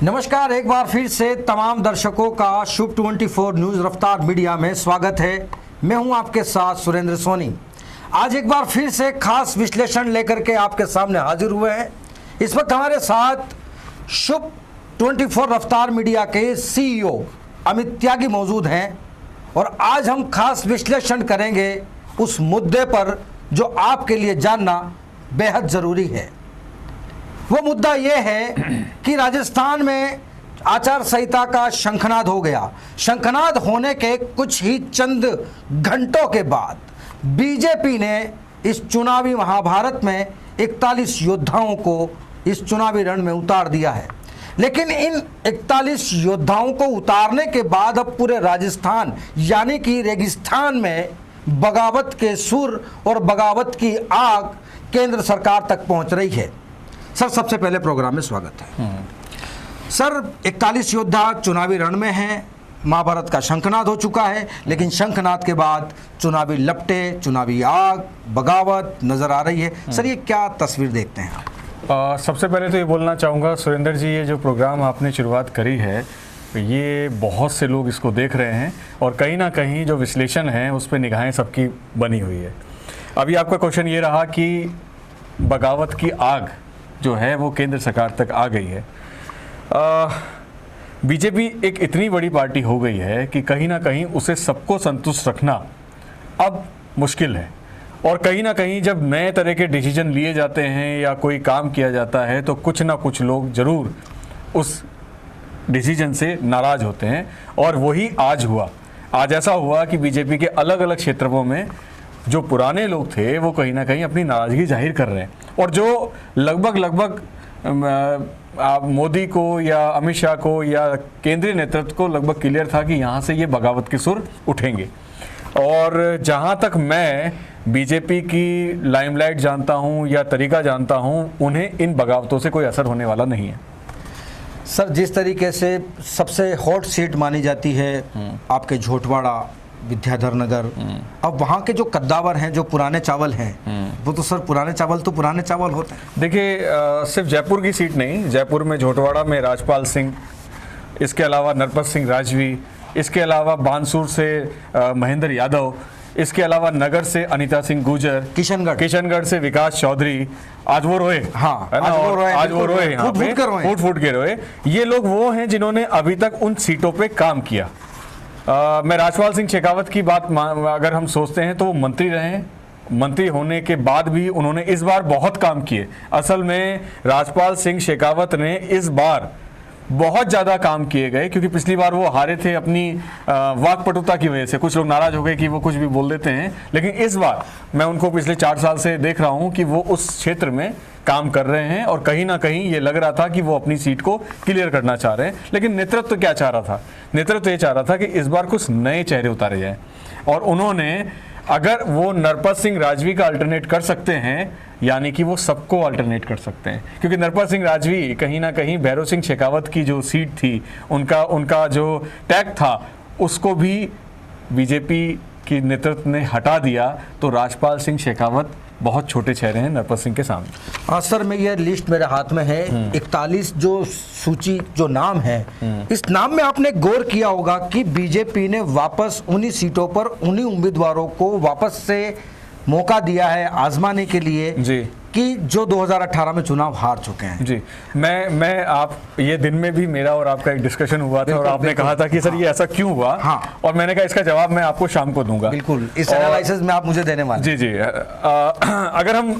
नमस्कार, एक बार फिर से तमाम दर्शकों का शुभ 24 न्यूज़ रफ्तार मीडिया में स्वागत है। मैं हूं आपके साथ सुरेंद्र सोनी। आज एक बार फिर से खास विश्लेषण लेकर के आपके सामने हाजिर हुए हैं। इस वक्त हमारे साथ शुभ 24 रफ्तार मीडिया के सीईओ अमित त्यागी मौजूद हैं और आज हम खास विश्लेषण करेंगे उस मुद्दे पर जो आपके लिए जानना बेहद ज़रूरी है। वो मुद्दा ये है कि राजस्थान में आचार संहिता का शंखनाद हो गया। शंखनाद होने के कुछ ही चंद घंटों के बाद बीजेपी ने इस चुनावी महाभारत में 41 योद्धाओं को इस चुनावी रण में उतार दिया है। लेकिन इन 41 योद्धाओं को उतारने के बाद अब पूरे राजस्थान यानी कि रेगिस्तान में बगावत के सुर और बगावत की आग केंद्र सरकार तक पहुंच रही है। सर, सबसे पहले प्रोग्राम में स्वागत है। सर, 41 योद्धा चुनावी रण में हैं। महाभारत का शंखनाद हो चुका है, लेकिन शंखनाद के बाद चुनावी लपटे, चुनावी आग, बगावत नजर आ रही है। सर, ये क्या तस्वीर देखते हैं आप? सबसे पहले तो ये बोलना चाहूँगा सुरेंद्र जी, ये जो प्रोग्राम आपने शुरुआत करी है ये बहुत से लोग इसको देख रहे हैं और कहीं ना कहीं जो विश्लेषण है उस पर निगाहें सबकी बनी हुई है। अभी आपका क्वेश्चन ये रहा कि बगावत की आग जो है वो केंद्र सरकार तक आ गई है। बीजेपी एक इतनी बड़ी पार्टी हो गई है कि कहीं ना कहीं उसे सबको संतुष्ट रखना अब मुश्किल है और कहीं ना कहीं जब नए तरह के डिसीजन लिए जाते हैं या कोई काम किया जाता है तो कुछ ना कुछ लोग ज़रूर उस डिसीजन से नाराज़ होते हैं और वही आज हुआ। आज ऐसा हुआ कि बीजेपी के अलग अलग क्षेत्रों में जो पुराने लोग थे वो कहीं ना कहीं अपनी नाराज़गी जाहिर कर रहे हैं और जो लगभग मोदी को या अमित शाह को या केंद्रीय नेतृत्व को लगभग क्लियर था कि यहाँ से ये बगावत के सुर उठेंगे। और जहाँ तक मैं बीजेपी की लाइमलाइट जानता हूँ या तरीका जानता हूँ, उन्हें इन बगावतों से कोई असर होने वाला नहीं है। सर, जिस तरीके से सबसे हॉट सीट मानी जाती है आपके झोटवाड़ा, विद्याधर नगर, अब वहाँ के जो कद्दावर हैं, जो पुराने चावल हैं, वो तो सर पुराने चावल होते हैं। देखिए, सिर्फ जयपुर की सीट नहीं, जयपुर में झोटवाड़ा में राजपाल सिंह, इसके अलावा नरपत सिंह राजवी, इसके अलावा बानसूर से महेंद्र यादव, इसके अलावा नगर से अनीता सिंह गुर्जर, किशनगढ़ से विकास चौधरी, आज वो रोए, हाँ, आज वो रोए, फूट के रोए। ये लोग वो हैं जिन्होंने अभी तक उन सीटों पे काम किया। मैं राजपाल सिंह शेखावत की बात अगर हम सोचते हैं तो वो मंत्री रहे, मंत्री होने के बाद भी उन्होंने इस बार बहुत काम किए। असल में राजपाल सिंह शेखावत ने इस बार बहुत ज़्यादा काम किए गए क्योंकि पिछली बार वो हारे थे अपनी वाकपटुता की वजह से। कुछ लोग नाराज हो गए कि वो कुछ भी बोल देते हैं, लेकिन इस बार मैं उनको पिछले 4 साल से देख रहा हूँ कि वो उस क्षेत्र में काम कर रहे हैं और कहीं ना कहीं ये लग रहा था कि वो अपनी सीट को क्लियर करना चाह रहे हैं। लेकिन नेतृत्व क्या चाह रहा था? नेतृत्व ये चाह रहा था कि इस बार कुछ नए चेहरे उतारे जाएं और उन्होंने, अगर वो नरपत सिंह राजवी का अल्टरनेट कर सकते हैं, यानी कि वो सबको अल्टरनेट कर सकते हैं, क्योंकि नरपत सिंह राजवी कहीं ना कहीं भैरव सिंह शेखावत की जो सीट थी, उनका जो टैग था, उसको भी बीजेपी की नेतृत्व ने हटा दिया। तो राजपाल सिंह शेखावत बहुत छोटे चेहरे हैं नरपत सिंह के सामने। हाँ सर, मैं ये लिस्ट मेरे हाथ में है, 41 जो सूची, जो नाम है, इस नाम में आपने गौर किया होगा कि बीजेपी ने वापस उन्हीं सीटों पर उन्हीं उम्मीदवारों को वापस से मौका दिया है आजमाने के लिए जी, कि जो 2018 में चुनाव हार चुके हैं। जी, मैं आप ये दिन में भी मेरा और आपका एक डिस्कशन हुआ था और आपने कहा था कि सर ये ऐसा क्यों हुआ, हाँ, और मैंने कहा इसका जवाब मैं आपको शाम को दूंगा। बिल्कुल, इस एनालिसिस में आप मुझे देने वाले। जी, अगर हम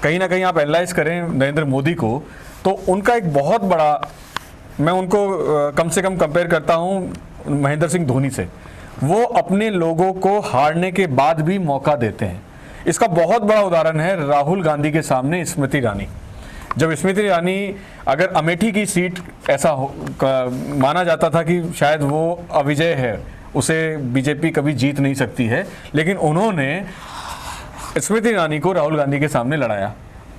कहीं ना कहीं आप एनालाइज करें नरेंद्र मोदी को, तो उनका एक बहुत बड़ा, मैं उनको कम से कम कंपेयर करता हूँ महेंद्र सिंह धोनी से। वो अपने लोगों को हारने के बाद भी मौका देते हैं। इसका बहुत बड़ा उदाहरण है राहुल गांधी के सामने स्मृति ईरानी। जब स्मृति ईरानी, अगर अमेठी की सीट ऐसा माना जाता था कि शायद वो अविजय है, उसे बीजेपी कभी जीत नहीं सकती है, लेकिन उन्होंने स्मृति ईरानी को राहुल गांधी के सामने लड़ाया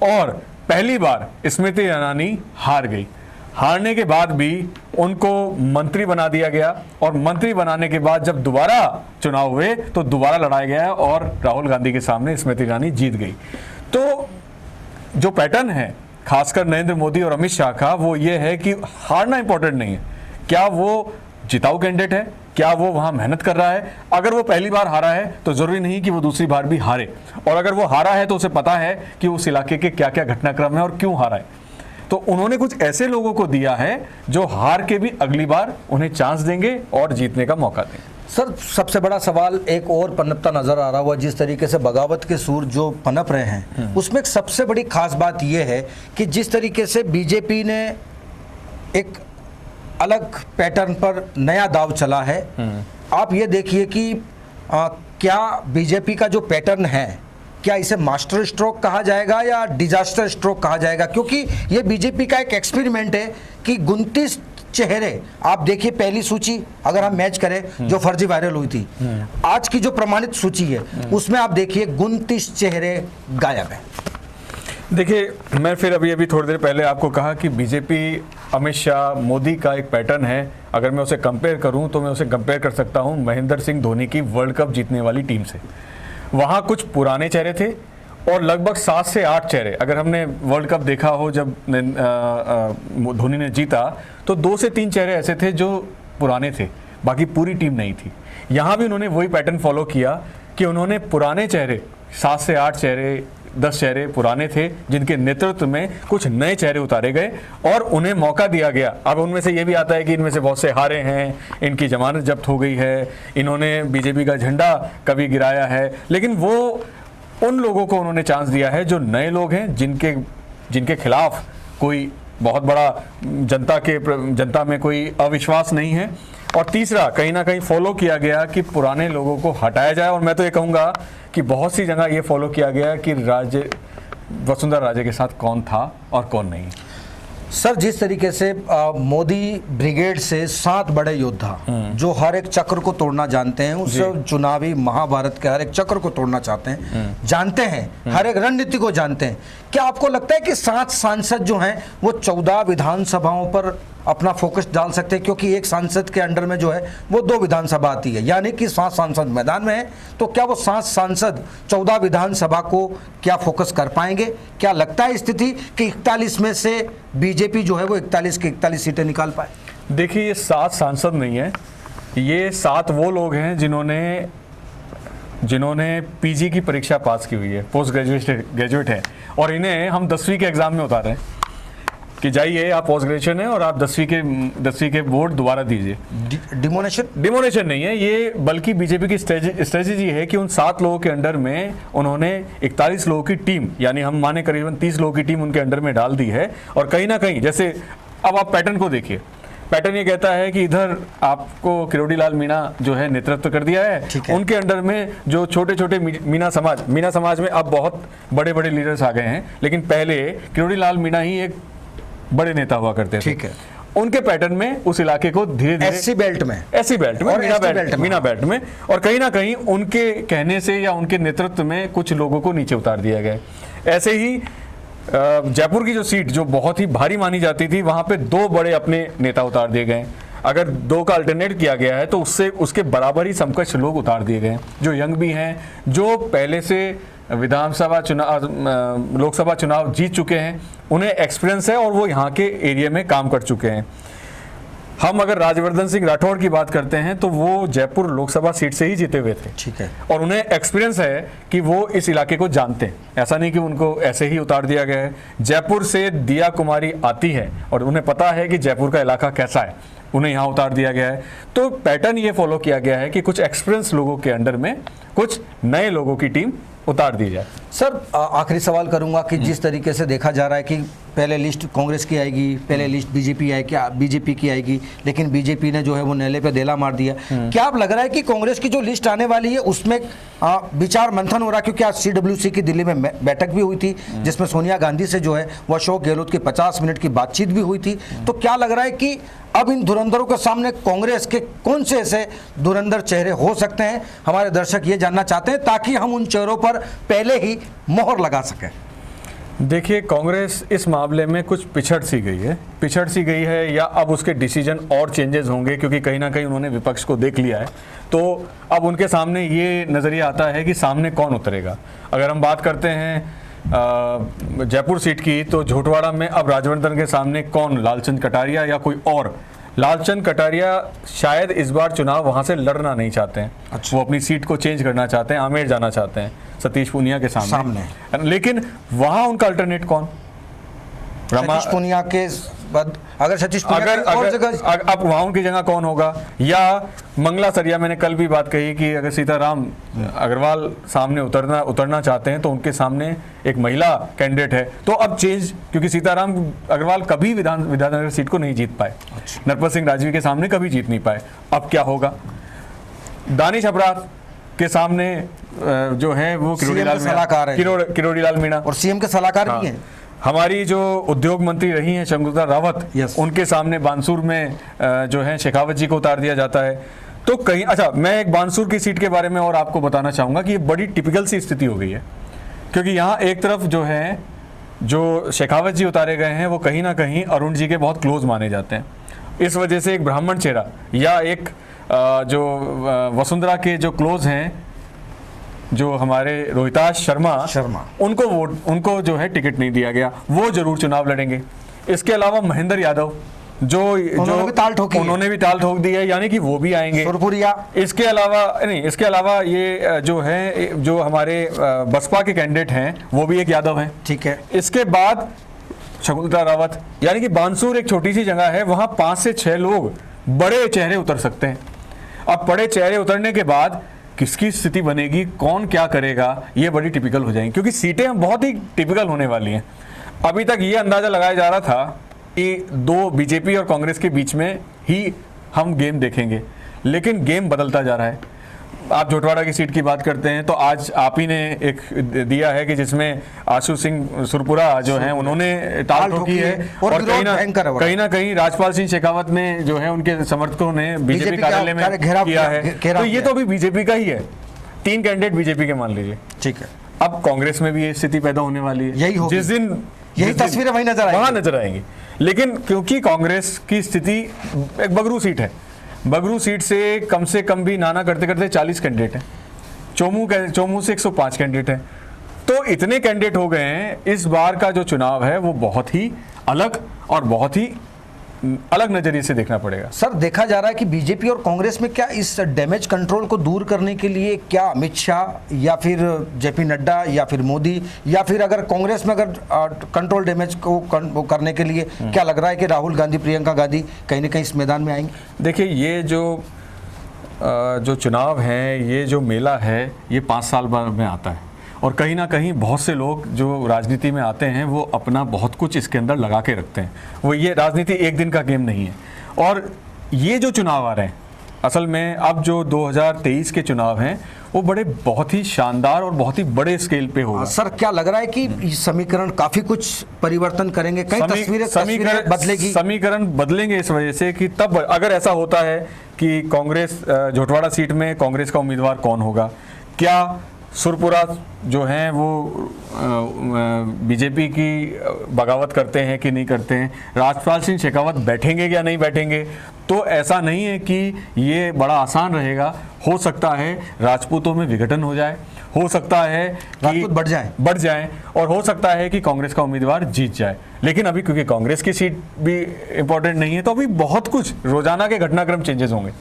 और पहली बार स्मृति ईरानी हार गई। हारने के बाद भी उनको मंत्री बना दिया गया और मंत्री बनाने के बाद जब दोबारा चुनाव हुए तो दोबारा लड़ाया गया और राहुल गांधी के सामने स्मृति ईरानी जीत गई। तो जो पैटर्न है खासकर नरेंद्र मोदी और अमित शाह का, वो ये है कि हारना इंपॉर्टेंट नहीं है। क्या वो जिताऊ कैंडिडेट है, क्या वो वहां मेहनत कर रहा है। अगर वो पहली बार हारा है तो जरूरी नहीं कि वो दूसरी बार भी हारे, और अगर वो हारा है तो उसे पता है कि उस इलाके के क्या क्या घटनाक्रम है और क्यों हारा है। तो उन्होंने कुछ ऐसे लोगों को दिया है जो हार के भी अगली बार उन्हें चांस देंगे और जीतने का मौका देंगे। सर, सबसे बड़ा सवाल एक और पनपता नजर आ रहा हुआ, जिस तरीके से बगावत के सूर जो पनप रहे हैं, उसमें एक सबसे बड़ी खास बात यह है कि जिस तरीके से बीजेपी ने एक अलग पैटर्न पर नया दाव चला है। आप ये देखिए कि क्या बीजेपी का जो पैटर्न है, क्या इसे मास्टर स्ट्रोक कहा जाएगा या डिजास्टर स्ट्रोक कहा जाएगा? क्योंकि ये बीजेपी का एक एक्सपेरिमेंट है कि 29 चेहरे, आप देखिए पहली सूची अगर हम मैच करें जो फर्जी वायरल हुई थी, आज की जो प्रमाणित सूची है उसमें आप देखिए 29 चेहरे गायब हैं। देखिए, मैं फिर अभी थोड़ी देर पहले आपको कहा कि बीजेपी अमित शाह मोदी का एक पैटर्न है। अगर मैं उसे कंपेयर करूं तो मैं उसे कंपेयर कर सकता हूं महेंद्र सिंह धोनी की वर्ल्ड कप जीतने वाली टीम से। वहां कुछ पुराने चेहरे थे और लगभग 7 से 8 चेहरे। अगर हमने वर्ल्ड कप देखा हो जब धोनी ने जीता, तो 2 से 3 चेहरे ऐसे थे जो पुराने थे, बाकी पूरी टीम नहीं थी। यहाँ भी उन्होंने वही पैटर्न फॉलो किया कि उन्होंने पुराने चेहरे 7 से 8 चेहरे, 10 चेहरे पुराने थे जिनके नेतृत्व में कुछ नए चेहरे उतारे गए और उन्हें मौका दिया गया। अब उनमें से ये भी आता है कि इनमें से बहुत से हारे हैं, इनकी जमानत जब्त हो गई है, इन्होंने बीजेपी का झंडा कभी गिराया है, लेकिन वो उन लोगों को उन्होंने चांस दिया है जो नए लोग हैं, जिनके खिलाफ कोई बहुत बड़ा जनता में कोई अविश्वास नहीं है। और तीसरा, कहीं ना कहीं फॉलो किया गया कि पुराने लोगों को हटाया जाए। और मैं तो ये कहूँगा कि बहुत सी जगह ये फॉलो किया गया कि वसुंधरा राजे के साथ कौन था और कौन नहीं। सर, जिस तरीके से मोदी ब्रिगेड से 7 बड़े योद्धा जो हर एक चक्र को तोड़ना जानते हैं, उस चुनावी महाभारत के हर एक चक्र को तोड़ना चाहते हैं, जानते हैं, हर एक रणनीति को जानते हैं, क्या आपको लगता है कि 7 सांसद जो हैं वो 14 विधानसभाओं पर अपना फोकस डाल सकते हैं? क्योंकि एक सांसद के अंडर में जो है वो 2 विधानसभा आती है, यानी कि 7 सांसद मैदान में है, तो क्या वो 7 सांसद 14 विधानसभा को क्या फोकस कर पाएंगे? क्या लगता है स्थिति कि 41 में से बीजेपी जो है वो 41 की 41 सीटें निकाल पाए? देखिए, ये 7 सांसद नहीं है, ये 7 वो लोग हैं जिन्होंने पीजी की परीक्षा पास की हुई है, पोस्ट ग्रेजुएट हैं, और इन्हें हम 10वीं के एग्जाम में उतारे कि जाइए आप पोस्ट ग्रेजुएशन है और आप 10वीं के बोर्ड दोबारा दीजिए। डिमोनेशन नहीं है ये, बल्कि बीजेपी की स्ट्रेटेजी है कि उन 7 लोगों के अंडर में उन्होंने 41 लोगों की टीम, यानी हम माने करीबन 30 लोगों की टीम उनके अंडर में डाल दी है। और कहीं ना कहीं, जैसे अब आप पैटर्न को देखिए, पैटर्न ये कहता है कि इधर आपको किरोड़ी लाल मीणा जो है नेतृत्व कर दिया है, उनके अंडर में जो छोटे छोटे मीणा समाज में अब बहुत बड़े बड़े लीडर्स आ गए हैं, लेकिन पहले किरोड़ी लाल मीणा ही एक बड़े नेता हुआ करते थे। ठीक है, उनके पैटर्न में उस इलाके को धीरे धीरे एससी बेल्ट में मीना बेल्ट में, और कहीं ना कहीं उनके कहने से या उनके नेतृत्व में कुछ लोगों को नीचे उतार दिया गया। ऐसे ही जयपुर की जो सीट जो बहुत ही भारी मानी जाती थी, वहां पे 2 बड़े अपने नेता उतार दिए गए। अगर 2 का अल्टरनेट किया गया है तो उसके बराबर ही समकक्ष लोग उतार दिए गए, जो यंग भी हैं, जो पहले से विधानसभा चुनाव, लोकसभा चुनाव जीत चुके हैं, उन्हें एक्सपीरियंस है और वो यहाँ के एरिया में काम कर चुके हैं। हम अगर राजवर्धन सिंह राठौड़ की बात करते हैं तो वो जयपुर लोकसभा सीट से ही जीते हुए थे। ठीक है, और उन्हें एक्सपीरियंस है कि वो इस इलाके को जानते हैं, ऐसा नहीं कि उनको ऐसे ही उतार दिया गया है। जयपुर से दिया कुमारी आती है और उन्हें पता है कि जयपुर का इलाका कैसा है, उन्हें यहाँ उतार दिया गया है। तो पैटर्न ये फॉलो किया गया है कि कुछ एक्सपीरियंस लोगों के अंडर में कुछ नए लोगों की टीम उतार दी जाए। सर, आखिरी सवाल करूंगा कि जिस तरीके से देखा जा रहा है कि पहले लिस्ट कांग्रेस की आएगी, पहले लिस्ट बीजेपी की आएगी, लेकिन बीजेपी ने जो है वो नेले पे देला मार दिया। क्या आप लग रहा है कि कांग्रेस की जो लिस्ट आने वाली है उसमें विचार मंथन हो रहा है? क्योंकि आज CWC की दिल्ली में बैठक भी हुई थी जिसमें सोनिया गांधी से जो है वो अशोक गहलोत की 50 मिनट की बातचीत भी हुई थी। तो क्या लग रहा है कि अब इन धुरंधरों के सामने कांग्रेस के कौन से ऐसे धुरंधर चेहरे हो सकते हैं? हमारे दर्शक ये जानना चाहते हैं ताकि हम उन चेहरों पर पहले ही मोहर लगा सकें। देखिए, कांग्रेस इस मामले में कुछ पिछड़ सी गई है या अब उसके डिसीजन और चेंजेस होंगे, क्योंकि कहीं ना कहीं उन्होंने विपक्ष को देख लिया है। तो अब उनके सामने ये नज़रिया आता है कि सामने कौन उतरेगा। अगर हम बात करते हैं जयपुर सीट की, तो झोटवाड़ा में अब राजवर्धन के सामने कौन, लालचंद कटारिया या कोई और? लालचंद कटारिया शायद इस बार चुनाव वहां से लड़ना नहीं चाहते हैं। अच्छा। वो अपनी सीट को चेंज करना चाहते हैं, आमेर जाना चाहते हैं सतीश पूनिया के सामने। लेकिन वहां उनका अल्टरनेट कौन? सतीश पूनिया के बाद अगर सतीश पूनिया की और जगह अब वहां उनकी जगह कौन होगा? या मंगला सरिया, मैंने कल भी बात कही कि अगर सीताराम अग्रवाल सामने उतरना चाहते हैं तो उनके सामने एक महिला कैंडिडेट है, तो अब चेंज, क्योंकि सीताराम अग्रवाल कभी विधाननगर सीट को नहीं जीत पाए, नरपत सिंह राजवी के सामने कभी जीत नहीं पाए। अब क्या होगा? दानिश अपराध के सामने जो है वो किरोड़ी लाल मीणा और सीएम के सलाहकार भी हैं। हमारी जो उद्योग मंत्री रही हैं शंकुतला रावत, यस। उनके सामने बानसूर में जो है शेखावत जी को उतार दिया जाता है। तो कहीं, अच्छा, मैं एक बानसूर की सीट के बारे में और आपको बताना चाहूँगा कि ये बड़ी टिपिकल सी स्थिति हो गई है, क्योंकि यहाँ एक तरफ जो है जो शेखावत जी उतारे गए हैं वो कहीं ना कहीं अरुण जी के बहुत क्लोज माने जाते हैं। इस वजह से एक ब्राह्मण चेहरा या एक जो वसुंधरा के जो क्लोज हैं, जो हमारे रोहिताश शर्मा उनको जो है टिकट नहीं दिया गया, वो जरूर चुनाव लड़ेंगे। इसके अलावा महेंद्र यादव उन्होंने भी ताल ठोक दी है, यानी कि वो भी आएंगे। इसके अलावा ये जो है, जो हमारे बसपा के कैंडिडेट हैं वो भी एक यादव हैं। ठीक है। इसके बाद शकुंतला रावत, यानी कि बानसूर एक छोटी सी जगह है, वहां 5 से 6 लोग बड़े चेहरे उतर सकते हैं। अब बड़े चेहरे उतरने के बाद किसकी स्थिति बनेगी, कौन क्या करेगा, ये बड़ी टिपिकल हो जाएंगी, क्योंकि सीटें बहुत ही टिपिकल होने वाली हैं। अभी तक ये अंदाजा लगाया जा रहा था कि 2 बीजेपी और कांग्रेस के बीच में ही हम गेम देखेंगे, लेकिन गेम बदलता जा रहा है। आप झोटवाड़ा की सीट की बात करते हैं तो आज आप ही ने एक दिया है कि जिसमें आशु सिंह सुरपुरा जो हैं उन्होंने टाल ठोकी है, और कहीं ना कहीं राजपाल सिंह शेखावत में जो है उनके समर्थकों ने बीजेपी कार्यालय में किया है। तो ये तो अभी बीजेपी का ही है, 3 कैंडिडेट बीजेपी के मान लीजिए। ठीक है। अब कांग्रेस में भी ये स्थिति पैदा होने वाली है, जिस दिन यही तस्वीरें वहीं नजर आएंगी। लेकिन क्योंकि कांग्रेस की स्थिति एक बगरू सीट है, बगरू सीट से कम भी नाना करते करते 40 कैंडिडेट हैं, चोमू से 105 कैंडिडेट हैं, तो इतने कैंडिडेट हो गए हैं। इस बार का जो चुनाव है वो बहुत ही अलग और बहुत ही अलग नजरिए से देखना पड़ेगा। सर, देखा जा रहा है कि बीजेपी और कांग्रेस में क्या इस डैमेज कंट्रोल को दूर करने के लिए क्या अमित शाह या फिर जेपी नड्डा या फिर मोदी, या फिर अगर कांग्रेस में अगर कंट्रोल डैमेज को करने के लिए क्या लग रहा है कि राहुल गांधी, प्रियंका गांधी कहीं ना कहीं इस मैदान में आएंगे? देखिए, ये जो चुनाव है, ये जो मेला है, ये 5 साल बाद में आता है, और कहीं ना कहीं बहुत से लोग जो राजनीति में आते हैं वो अपना बहुत कुछ इसके अंदर लगा के रखते हैं। वो, ये राजनीति एक दिन का गेम नहीं है। और ये जो चुनाव आ रहे हैं, असल में अब जो 2023 के चुनाव हैं वो बहुत ही शानदार और बहुत ही बड़े स्केल पे होगा। सर, क्या लग रहा है कि समीकरण काफी कुछ परिवर्तन करेंगे, कई तस्वीरें बदलेगी? समीकरण बदलेंगे इस वजह से कि तब अगर ऐसा होता है कि कांग्रेस, झोटवाड़ा सीट में कांग्रेस का उम्मीदवार कौन होगा, क्या सुरपुरा जो हैं वो बीजेपी की बगावत करते हैं कि नहीं करते हैं, राजपाल सिंह शेखावत बैठेंगे या नहीं बैठेंगे, तो ऐसा नहीं है कि ये बड़ा आसान रहेगा। हो सकता है राजपूतों में विघटन हो जाए, हो सकता है कि बढ़ जाए और हो सकता है कि कांग्रेस का उम्मीदवार जीत जाए। लेकिन अभी क्योंकि कांग्रेस की सीट भी इंपॉर्टेंट नहीं है, तो अभी बहुत कुछ रोजाना के घटनाक्रम चेंजेस होंगे।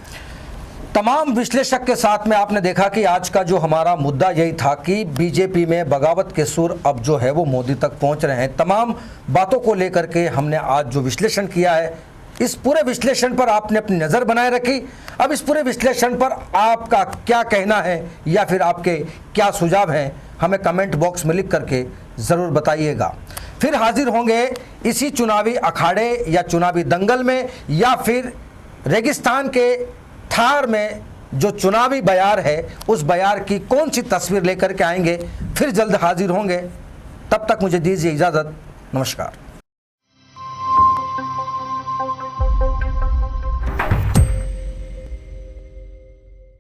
तमाम विश्लेषक के साथ में आपने देखा कि आज का जो हमारा मुद्दा यही था कि बीजेपी में बगावत के सुर अब जो है वो मोदी तक पहुंच रहे हैं। तमाम बातों को लेकर के हमने आज जो विश्लेषण किया है, इस पूरे विश्लेषण पर आपने अपनी नज़र बनाए रखी। अब इस पूरे विश्लेषण पर आपका क्या कहना है या फिर आपके क्या सुझाव हैं, हमें कमेंट बॉक्स में लिख करके ज़रूर बताइएगा। फिर हाजिर होंगे इसी चुनावी अखाड़े या चुनावी दंगल में, या फिर रेगिस्तान के थार में जो चुनावी बयार है उस बयार की कौन सी तस्वीर लेकर के आएंगे। फिर जल्द हाजिर होंगे, तब तक मुझे दीजिए इजाज़त। नमस्कार।